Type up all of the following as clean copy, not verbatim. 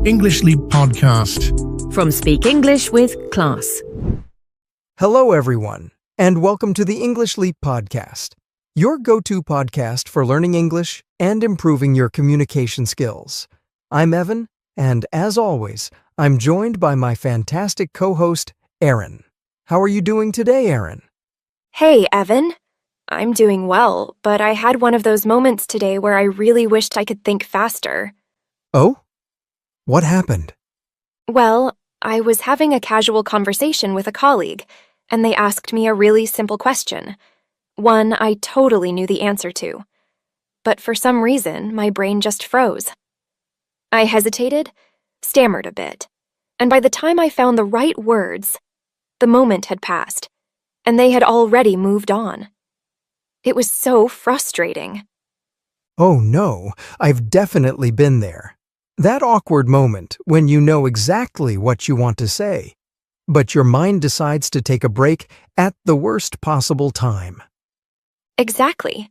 English Leap Podcast. From Speak English with Class. Hello, everyone, and welcome to the English Leap Podcast, your go-to podcast for learning English and improving your communication skills. I'm Evan, and as always, I'm joined by my fantastic co-host, Erin. How are you doing today, Erin? Hey, Evan. I'm doing well, but I had one of those moments today where I really wished I could think faster. Oh? What happened? Well, I was having a casual conversation with a colleague, and they asked me a really simple question. One I totally knew the answer to. But for some reason, my brain just froze. I hesitated, stammered a bit, and by the time I found the right words, the moment had passed, and they had already moved on. It was so frustrating. Oh no, I've definitely been there. That awkward moment when you know exactly what you want to say, but your mind decides to take a break at the worst possible time. Exactly.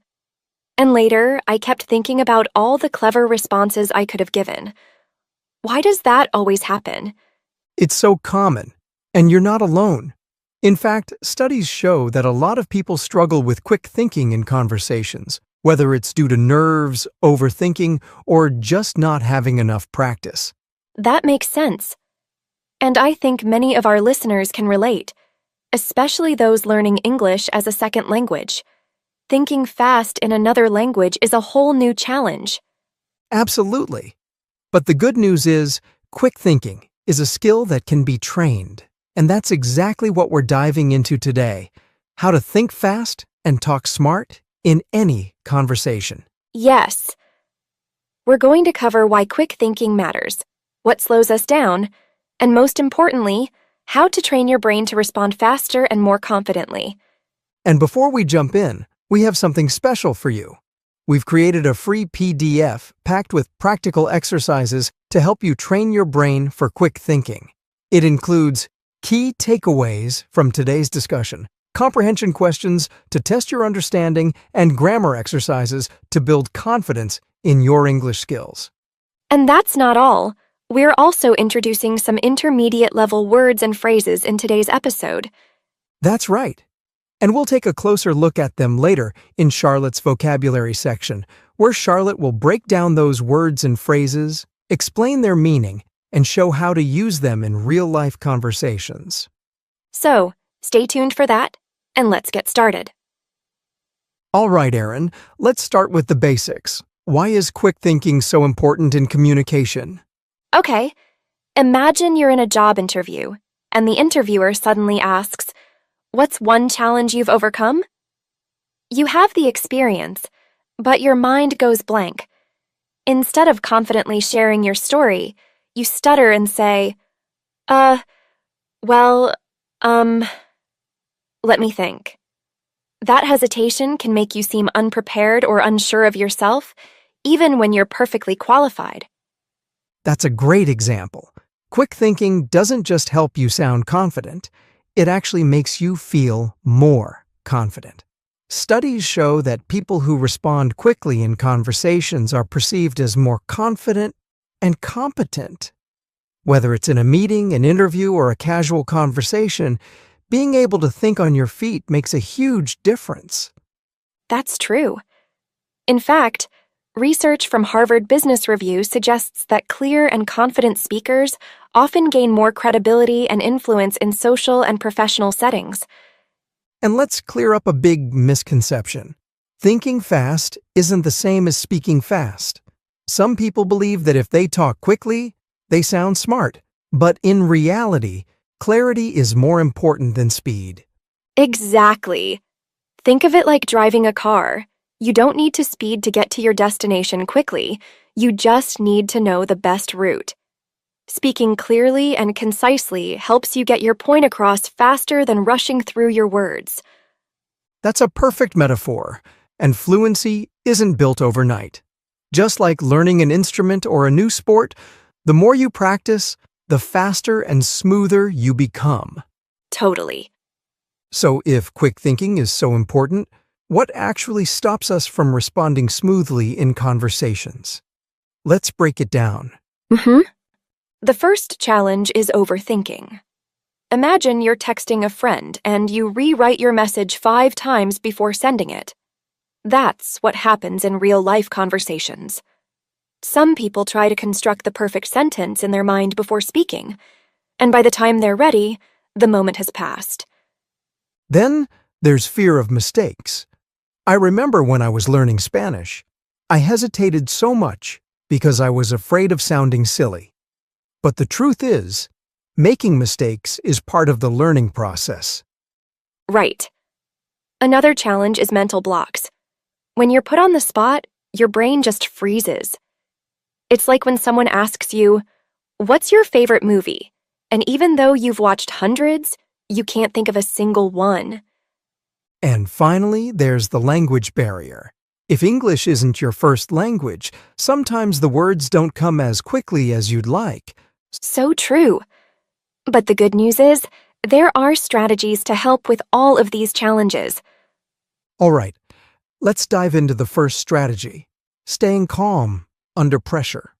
And later, I kept thinking about all the clever responses I could have given. Why does that always happen? It's so common, and you're not alone. In fact, studies show that a lot of people struggle with quick thinking in conversations, whether it's due to nerves, overthinking, or just not having enough practice. That makes sense. And I think many of our listeners can relate, especially those learning English as a second language. Thinking fast in another language is a whole new challenge. Absolutely. But the good news is, quick thinking is a skill that can be trained. And that's exactly what we're diving into today: how to think fast and talk smart in any conversation. Yes. We're going to cover why quick thinking matters, what slows us down, and most importantly, how to train your brain to respond faster and more confidently. And before we jump in, we have something special for you. We've created a free PDF packed with practical exercises to help you train your brain for quick thinking. It includes key takeaways from today's discussion, comprehension questions to test your understanding, and grammar exercises to build confidence in your English skills. And that's not all. We're also introducing some intermediate-level words and phrases in today's episode. That's right. And we'll take a closer look at them later in Charlotte's vocabulary section, where Charlotte will break down those words and phrases, explain their meaning, and show how to use them in real-life conversations. So, stay tuned for that, and let's get started. All right, Erin, let's start with the basics. Why is quick thinking so important in communication? Okay, imagine you're in a job interview, and the interviewer suddenly asks, "What's one challenge you've overcome?" You have the experience, but your mind goes blank. Instead of confidently sharing your story, you stutter and say, well, let me think. That hesitation can make you seem unprepared or unsure of yourself, even when you're perfectly qualified. That's a great example. Quick thinking doesn't just help you sound confident, it actually makes you feel more confident. Studies show that people who respond quickly in conversations are perceived as more confident and competent. Whether it's in a meeting, an interview, or a casual conversation, being able to think on your feet makes a huge difference. That's true. In fact, research from Harvard Business Review suggests that clear and confident speakers often gain more credibility and influence in social and professional settings. And let's clear up a big misconception. Thinking fast isn't the same as speaking fast. Some people believe that if they talk quickly, they sound smart. But in reality, clarity is more important than speed. Exactly. Think of it like driving a car. You don't need to speed to get to your destination quickly. You just need to know the best route. Speaking clearly and concisely helps you get your point across faster than rushing through your words. That's a perfect metaphor, and fluency isn't built overnight. Just like learning an instrument or a new sport, the more you practice, the faster and smoother you become. Totally. So if quick thinking is so important, what actually stops us from responding smoothly in conversations? Let's break it down. The first challenge is overthinking. Imagine you're texting a friend and you rewrite your message 5 times before sending it. That's what happens in real-life conversations. Some people try to construct the perfect sentence in their mind before speaking, and by the time they're ready, the moment has passed. Then there's fear of mistakes. I remember when I was learning Spanish, I hesitated so much because I was afraid of sounding silly. But the truth is, making mistakes is part of the learning process. Right. Another challenge is mental blocks. When you're put on the spot, your brain just freezes. It's like when someone asks you, "What's your favorite movie?" And even though you've watched hundreds, you can't think of a single one. And finally, there's the language barrier. If English isn't your first language, sometimes the words don't come as quickly as you'd like. So true. But the good news is, there are strategies to help with all of these challenges. All right, let's dive into the first strategy, staying calm under pressure.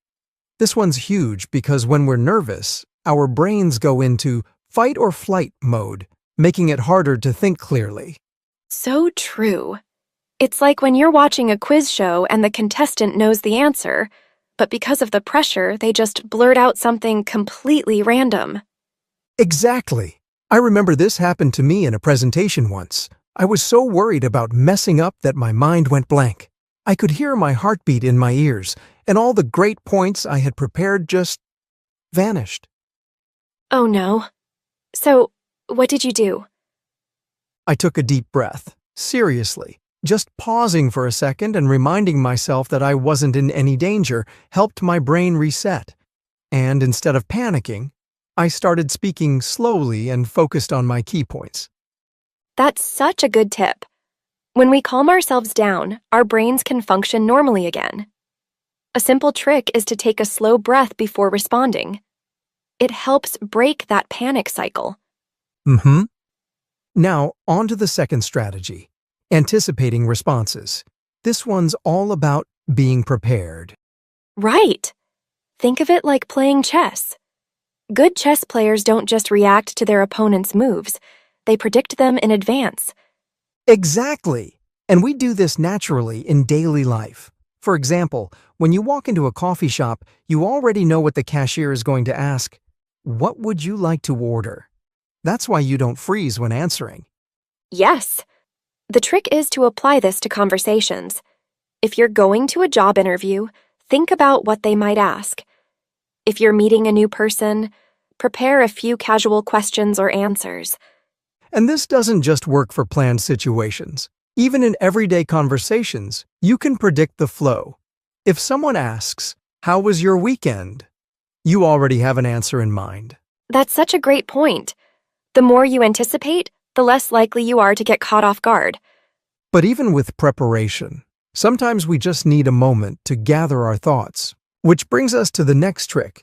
This one's huge because when we're nervous, our brains go into fight or flight mode, making it harder to think clearly. So true. It's like when you're watching a quiz show and the contestant knows the answer, but because of the pressure, they just blurt out something completely random. Exactly. I remember this happened to me in a presentation once. I was so worried about messing up that my mind went blank. I could hear my heartbeat in my ears, and all the great points I had prepared just vanished. Oh no. So, what did you do? I took a deep breath, seriously. Just pausing for a second and reminding myself that I wasn't in any danger helped my brain reset. And instead of panicking, I started speaking slowly and focused on my key points. That's such a good tip. When we calm ourselves down, our brains can function normally again. A simple trick is to take a slow breath before responding. It helps break that panic cycle. Now, on to the second strategy, anticipating responses. This one's all about being prepared. Right. Think of it like playing chess. Good chess players don't just react to their opponent's moves, they predict them in advance. Exactly. And we do this naturally in daily life. For example, when you walk into a coffee shop, you already know what the cashier is going to ask. What would you like to order? That's why you don't freeze when answering. Yes. The trick is to apply this to conversations. If you're going to a job interview, think about what they might ask. If you're meeting a new person, prepare a few casual questions or answers. And this doesn't just work for planned situations. Even in everyday conversations, you can predict the flow. If someone asks, "How was your weekend?" you already have an answer in mind. That's such a great point. The more you anticipate, the less likely you are to get caught off guard. But even with preparation, sometimes we just need a moment to gather our thoughts. Which brings us to the next trick,